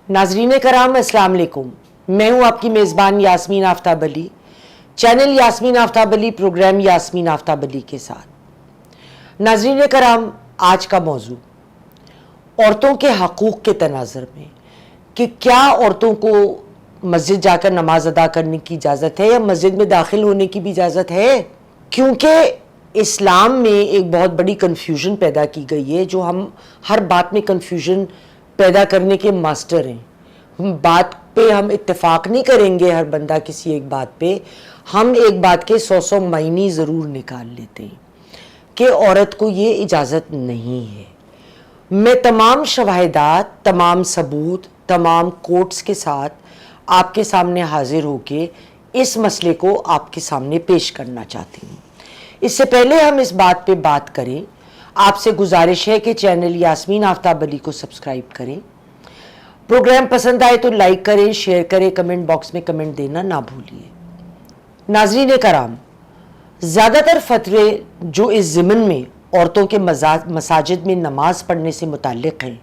नाजरीन कराम अस्सलाम वालेकुम। मैं हूं आपकी मेज़बान यास्मीन आफ्ताब अली, चैनल यास्मीन आफ्ताब अली, प्रोग्राम यास्मीन आफ्ताब अली के साथ। नाजरीन कराम, आज का मौजू औरतों के हकूक़ के तनाज़ुर में कि क्या औरतों को मस्जिद जाकर नमाज अदा करने की इजाज़त है या मस्जिद में दाखिल होने की भी इजाज़त है। क्योंकि इस्लाम में एक बहुत बड़ी कन्फ्यूजन पैदा की गई है, जो हम हर बात में कन्फ्यूजन पैदा करने के मास्टर हैं। हम बात पे हम इत्तेफाक नहीं करेंगे, हर बंदा किसी एक बात पे, हम एक बात के 100 मायने ज़रूर निकाल लेते हैं कि औरत को ये इजाज़त नहीं है। मैं तमाम शवाहिदात, तमाम सबूत, तमाम कोर्ट्स के साथ आपके सामने हाजिर होके इस मसले को आपके सामने पेश करना चाहती हूँ। इससे पहले हम इस बात पे बात करें, आपसे गुजारिश है कि चैनल यास्मीन आफ्ताब अली को सब्सक्राइब करें। प्रोग्राम पसंद आए तो लाइक करें, शेयर करें, कमेंट बॉक्स में कमेंट देना ना भूलिए। नाज़रीन कराम, ज़्यादातर फतवे जो इस ज़िमन में औरतों के मसाजिद में नमाज पढ़ने से मुताल्लिक़ हैं,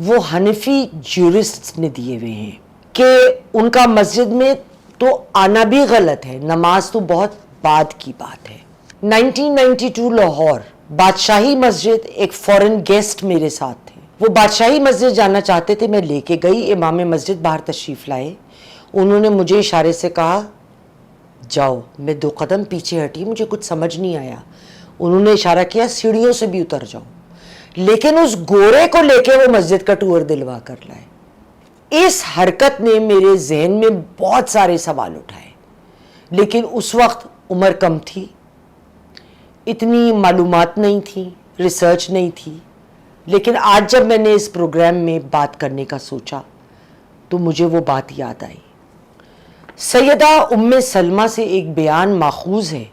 वो हनफी ज्यूरिस्ट्स ने दिए हुए हैं कि उनका मस्जिद में तो आना भी गलत है, नमाज तो बहुत बाद की बात है। 1992 लाहौर बादशाही मस्जिद, एक फॉरेन गेस्ट मेरे साथ थे, वो बादशाही मस्जिद जाना चाहते थे, मैं लेके गई। इमाम मस्जिद बाहर तशरीफ़ लाए, उन्होंने मुझे इशारे से कहा जाओ। मैं 2 कदम पीछे हटी, मुझे कुछ समझ नहीं आया। उन्होंने इशारा किया सीढ़ियों से भी उतर जाओ, लेकिन उस गोरे को लेके वो मस्जिद का टूर दिलवा कर लाए। इस हरकत ने मेरे जहन में बहुत सारे सवाल उठाए, लेकिन उस वक्त उम्र कम थी, इतनी मालूमात नहीं थी, रिसर्च नहीं थी। लेकिन आज जब मैंने इस प्रोग्राम में बात करने का सोचा तो मुझे वो बात याद आई। सैयदा उम्मे सलमा से एक बयान माखूज है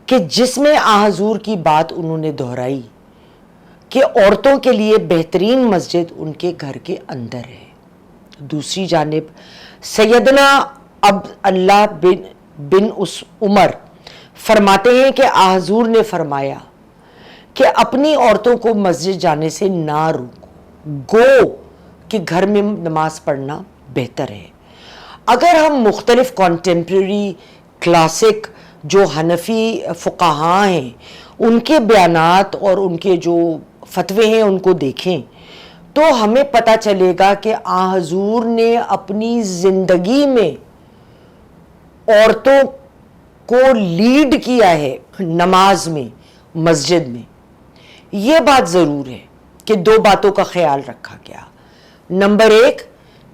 कि जिसमें हजूर की बात उन्होंने दोहराई कि औरतों के लिए बेहतरीन मस्जिद उनके घर के अंदर है। दूसरी जानिब सैयदना अब्दुल्लाह बिन उस उमर फरमाते हैं कि हजूर ने फरमाया कि अपनी औरतों को मस्जिद जाने से ना रोको, गो कि घर में नमाज पढ़ना बेहतर है। अगर हम मुख्तलिफ कॉन्टेम्प्रेरी क्लासिक जो हनफी फ़ुक़हा हैं उनके बयानात और उनके जो फतवे हैं उनको देखें तो हमें पता चलेगा कि हजूर ने अपनी ज़िंदगी में औरतों को लीड किया है नमाज में, मस्जिद में। ये बात ज़रूर है कि 2 बातों का ख्याल रखा गया। नंबर 1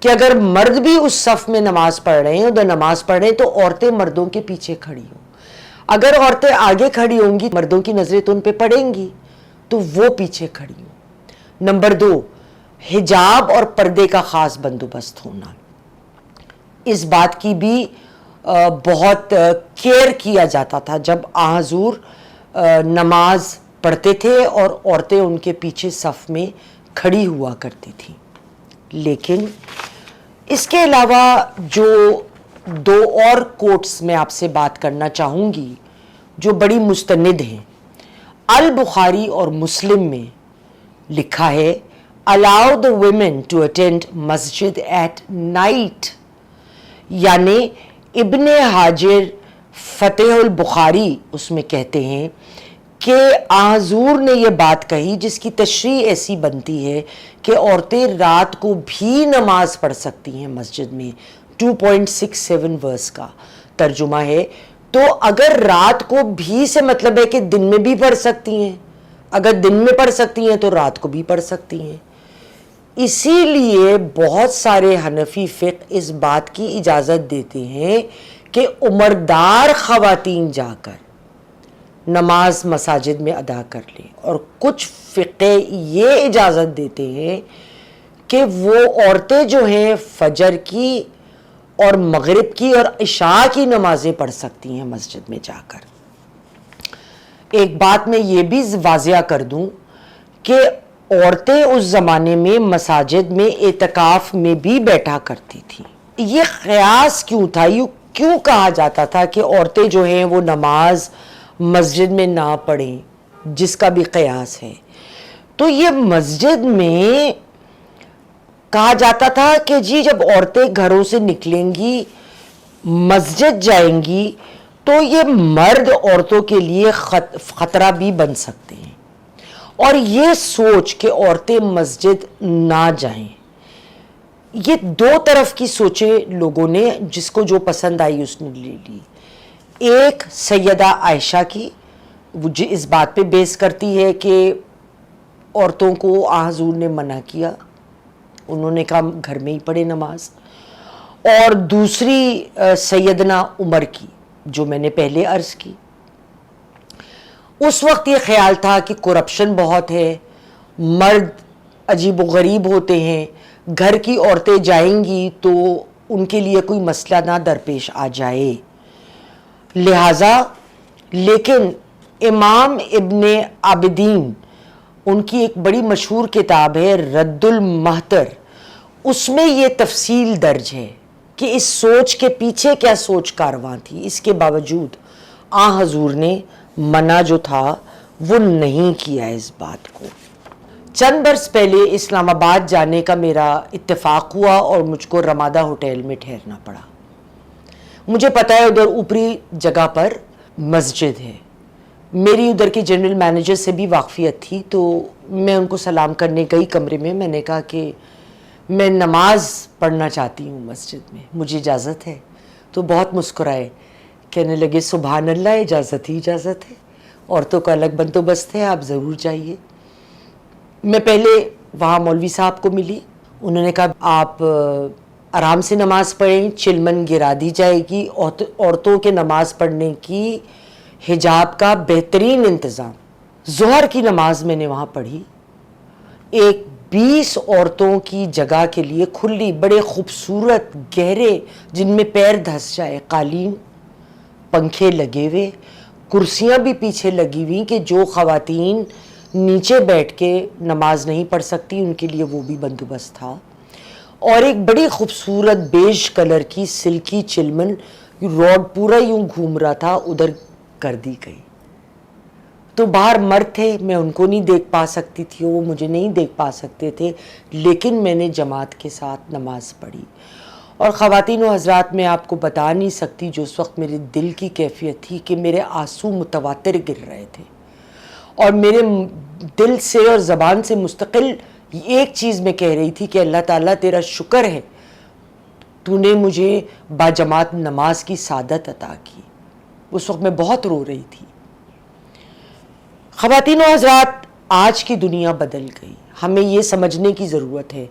कि अगर मर्द भी उस सफ़ में नमाज पढ़ रहे हैं, उधर नमाज पढ़ रहे हैं, तो औरतें मर्दों के पीछे खड़ी हों। अगर औरतें आगे खड़ी होंगी, मर्दों की नज़रें तो उन पे पड़ेंगी, तो वो पीछे खड़ी हों। नंबर 2 हिजाब और पर्दे का ख़ास बंदोबस्त होना। इस बात की भी बहुत केयर किया जाता था जब हजूर नमाज पढ़ते थे और औरतें उनके पीछे सफ़ में खड़ी हुआ करती थी। लेकिन इसके अलावा जो 2 और कोट्स मैं आपसे बात करना चाहूँगी जो बड़ी मुस्तनिद हैं। अल बुखारी और मुस्लिम में लिखा है, allow the women to attend मस्जिद एट नाइट। यानी इब्ने हाजिर फ़तेहुल बुखारी उसमें कहते हैं कि हजूर ने यह बात कही जिसकी तशरीह ऐसी बनती है कि औरतें रात को भी नमाज पढ़ सकती हैं मस्जिद में। 2.67 वर्स का तर्जुमा है। तो अगर रात को भी से मतलब है कि दिन में भी पढ़ सकती हैं, अगर दिन में पढ़ सकती हैं तो रात को भी पढ़ सकती हैं। इसीलिए बहुत सारे हनफी फ़िक़्ह इस बात की इजाज़त देते हैं कि उम्रदार ख़वातीन जाकर नमाज मसाजिद में अदा कर लें, और कुछ फ़िक़्ह ये इजाज़त देते हैं कि वो औरतें जो हैं फ़जर की और मग़रिब की और इशा की नमाज़ें पढ़ सकती हैं मस्जिद में जाकर। एक बात मैं ये भी वाज़िया कर दूँ कि औरतें उस ज़माने में मसाजिद में एतकाफ़ में भी बैठा करती थी। ये क़यास क्यों था, क्यों कहा जाता था कि औरतें जो हैं वो नमाज मस्जिद में ना पढ़ें, जिसका भी क़यास है। तो ये मस्जिद में کہا جاتا تھا کہ جی جب عورتیں گھروں سے نکلیں گی مسجد جائیں گی تو یہ مرد عورتوں کے لیے خطرہ بھی بن سکتے ہیں، اور یہ سوچ کہ عورتیں مسجد نہ جائیں، یہ دو طرف کی سوچیں لوگوں نے جس کو جو پسند آئی اس نے لے لی۔ ایک سیدہ عائشہ کی، وہ اس بات پہ بیس کرتی ہے کہ عورتوں کو حضور نے منع کیا، انہوں نے کہا گھر میں ہی پڑھے نماز، اور دوسری سیدنا عمر کی جو میں نے پہلے عرض کی۔ اس وقت یہ خیال تھا کہ کرپشن بہت ہے، مرد عجیب و غریب ہوتے ہیں، گھر کی عورتیں جائیں گی تو ان کے لیے کوئی مسئلہ نہ درپیش آ جائے، لہٰذا لیکن امام ابن عابدین ان کی ایک بڑی مشہور کتاب ہے رد المحتر، اس میں یہ تفصیل درج ہے کہ اس سوچ کے پیچھے کیا سوچ کارواں تھی۔ اس کے باوجود حضور نے منع جو تھا وہ نہیں کیا اس بات کو۔ چند برس پہلے اسلام آباد جانے کا میرا اتفاق ہوا اور مجھ کو رمادہ ہوٹل میں ٹھہرنا پڑا۔ مجھے پتا ہے ادھر اوپری جگہ پر مسجد ہے، میری ادھر کے جنرل مینیجر سے بھی واقفیت تھی، تو میں ان کو سلام کرنے گئی کمرے میں، میں نے کہا کہ میں نماز پڑھنا چاہتی ہوں مسجد میں، مجھے اجازت ہے؟ تو بہت مسکرائے، کہنے لگے سبحان اللہ، اجازت ہی اجازت ہے، عورتوں کا الگ بندوبست ہے، آپ ضرور جائیے۔ میں پہلے وہاں مولوی صاحب کو ملی، انہوں نے کہا آپ آرام سے نماز پڑھیں، چلمن گرا دی جائے گی، عورتوں کے نماز پڑھنے کی حجاب کا بہترین انتظام۔ ظہر کی نماز میں نے وہاں پڑھی، ایک 20 عورتوں کی جگہ کے لیے کھلی، بڑے خوبصورت گہرے جن میں پیر دھس جائے قالین، پنکھے لگے ہوئے، کرسیاں بھی پیچھے لگی ہوئی کہ جو خواتین نیچے بیٹھ کے نماز نہیں پڑھ سکتی ان کے لیے وہ بھی بندوبست تھا، اور ایک بڑی خوبصورت بیج کلر کی سلکی چلمن روڈ پورا یوں گھوم رہا تھا، ادھر کر دی گئی۔ تو باہر مرد تھے، میں ان کو نہیں دیکھ پا سکتی تھی، وہ مجھے نہیں دیکھ پا سکتے تھے، لیکن میں نے جماعت کے ساتھ نماز پڑھی۔ اور خواتین و حضرات، میں آپ کو بتا نہیں سکتی جو اس وقت میرے دل کی کیفیت تھی کہ میرے آنسو متواتر گر رہے تھے، اور میرے دل سے اور زبان سے مستقل ایک چیز میں کہہ رہی تھی کہ اللہ تعالیٰ تیرا شکر ہے تو نے مجھے باجماعت نماز کی سعادت عطا کی۔ اس وقت میں بہت رو رہی تھی۔ خواتین و حضرات، آج کی دنیا بدل گئی، ہمیں یہ سمجھنے کی ضرورت ہے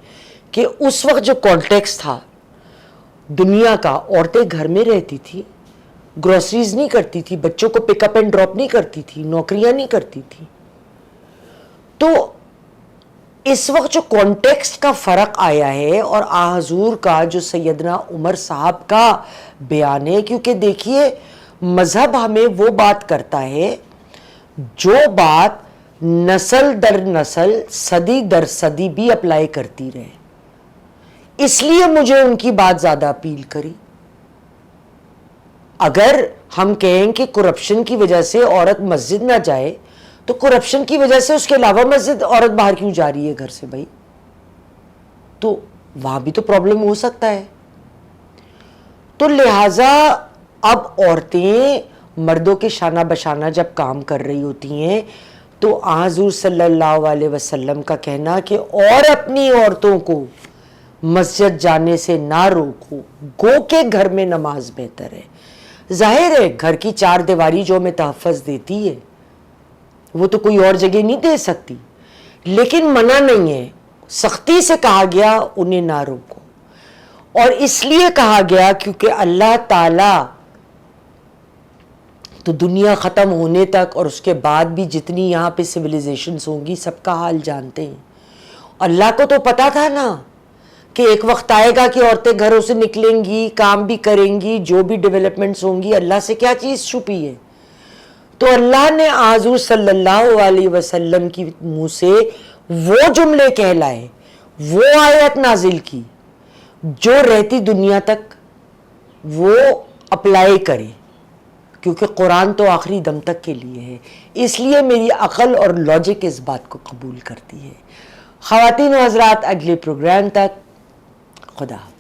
کہ اس وقت جو کانٹیکسٹ تھا دنیا کا، عورتیں گھر میں رہتی تھی، گروسریز نہیں کرتی تھی، بچوں کو پک اپ اینڈ ڈراپ نہیں کرتی تھی، نوکریاں نہیں کرتی تھی۔ تو اس وقت جو کانٹیکسٹ کا فرق آیا ہے، اور حضور کا جو سیدنا عمر صاحب کا بیان ہے، کیونکہ دیکھیے مذہب ہمیں وہ بات کرتا ہے جو بات نسل در نسل صدی در صدی بھی اپلائی کرتی رہے، اس لیے مجھے ان کی بات زیادہ اپیل کری۔ اگر ہم کہیں کہ کرپشن کی وجہ سے عورت مسجد نہ جائے، تو کرپشن کی وجہ سے اس کے علاوہ مسجد عورت باہر کیوں جا رہی ہے گھر سے بھائی؟ تو وہاں بھی تو پرابلم ہو سکتا ہے۔ تو لہٰذا اب عورتیں مردوں کے شانہ بشانہ جب کام کر رہی ہوتی ہیں، تو حضور صلی اللہ علیہ وسلم کا کہنا کہ اور اپنی عورتوں کو مسجد جانے سے نہ روکو، گو کہ گھر میں نماز بہتر ہے۔ ظاہر ہے گھر کی چار دیواری جو ہمیں تحفظ دیتی ہے وہ تو کوئی اور جگہ نہیں دے سکتی، لیکن منع نہیں ہے، سختی سے کہا گیا انہیں نہ روکو، اور اس لیے کہا گیا کیونکہ اللہ تعالی تو دنیا ختم ہونے تک اور اس کے بعد بھی جتنی یہاں پہ سویلائزیشنز ہوں گی سب کا حال جانتے ہیں۔ اللہ کو تو پتا تھا نا کہ ایک وقت آئے گا کہ عورتیں گھروں سے نکلیں گی، کام بھی کریں گی، جو بھی ڈیولپمنٹس ہوں گی، اللہ سے کیا چیز چھپی ہے؟ تو اللہ نے حضور صلی اللہ علیہ وسلم کی منہ سے وہ جملے کہلائے، وہ آیت نازل کی جو رہتی دنیا تک وہ اپلائی کرے، کیونکہ قرآن تو آخری دم تک کے لیے ہے۔ اس لیے میری عقل اور لاجک اس بات کو قبول کرتی ہے۔ خواتین و حضرات، اگلے پروگرام تک خدا حافظ.